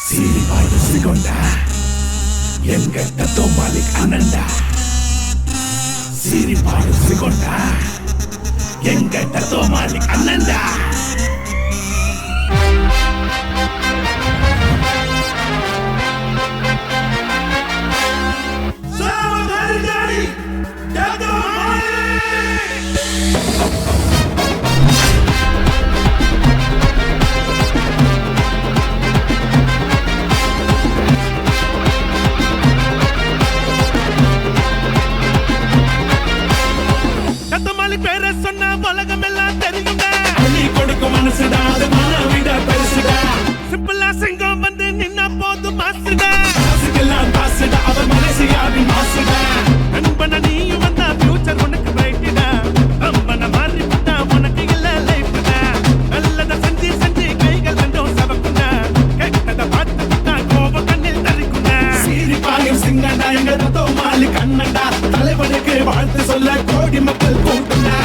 சீரிபாடு சிகொண்டா எங்க தத்தோ மாலிக் அனண்டா சீரிபாடு சிகொண்டா எங்க தத்தோ மாலிக் அனண்டா பேர சொன்ன உலகம் எல்லாம் தெரியுங்க நீ கொடுக்கும் மனசுடா அது மன விட பெருசுடா சிம்பிளா சிங்கம் வந்து நின்ன போது மாசுடா மாசுக்கெல்லாம் பாசுடா அவர் மனசியாவின் மாசுடா அன்பன நீயும் வந்தா ஃபியூச்சர் உனக்கு பிரைட்டா அம்பன மாறி விட்டா உனக்கு இல்ல லைஃப்டா நல்லத செஞ்சு செஞ்சு கைகள் ரெண்டும் சவக்குண்டா கெட்டத பார்த்து விட்டா கோபம் கண்ணில் தரிக்குண்டா சீரி பாயும் சிங்கண்டா எங்க தத்தோ மாலிக் அண்ணன்டா தலைவனுக்கு வாழ்த்து சொல்ல கோடி மக்கள் கூட்டுண்டா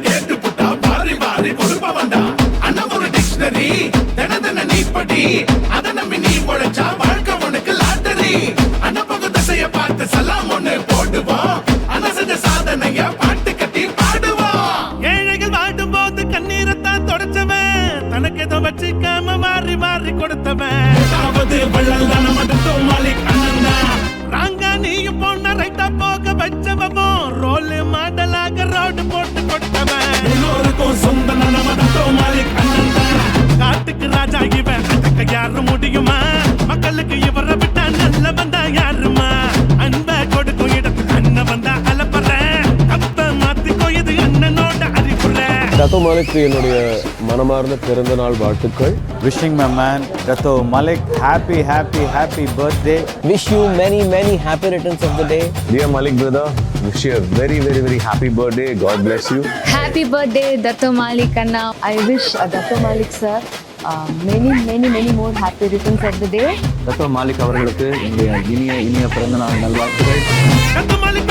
கேட்டு புட்டா பாரி பாரி கொடுப்பவன்டா அண்ணன் ஒரு டிக்ஷனரி தின நீ படி அத நம்பி நீ பொழைச்சா வாழ்க்கை உனக்கு லாட்டரி அண்ணன் பகு திசைய பார்த்து சலாம் ஒண்ணு போடுவோம் அண்ணன் செஞ்ச சாதனைய பாட்டு கட்டி பாடுவோம் ஏழைகள் வாடும் போது கண்ணீரத்தான் தொடச்சவன் தனக்கு எதோ வச்சுக்காம மாறி மாறி கொடுத்தவன் அதாவது வள்ளல் தான் நம்ம தத்தோ மாலிக் அண்ணன் தான் ராங்கா நீயும் போன ரைட்டா போக வச்சவன் ரோல் மாடலாக ரோடு போட்டு கொடுத்தவன் எல்லோருக்கும் சொந்த நம்ம தத்தோ மாலிக் அண்ணன் தான் காட்டுக்கு ராஜா இவன் அதுக்கு யாரும் முடியுமா மக்களுக்கு இவரை விட்டா நல்ல வந்தா யாருமா அன்ப கொடுக்கும் இடத்துக்கு அண்ணன் வந்தா அலப்பறேன் அப்ப மாத்திக்கோ இது அண்ணனோட அறிவுரை தத்தோ மாலிக் என்னுடைய மனமார்ந்த பிறந்த நாள் வாழ்த்துக்கள். Wishing my man Dato Malik happy birthday. Wish you many happy returns of the day. Dear Malik brother, wish you a very happy birthday. God bless you. Happy birthday Dato Malik Anna. I wish Dato Malik sir many more happy returns of the day. Dato Malik அவர்களுக்கு இனிய பிறந்த நாள் நல்வாழ்த்துக்கள். Dato Malik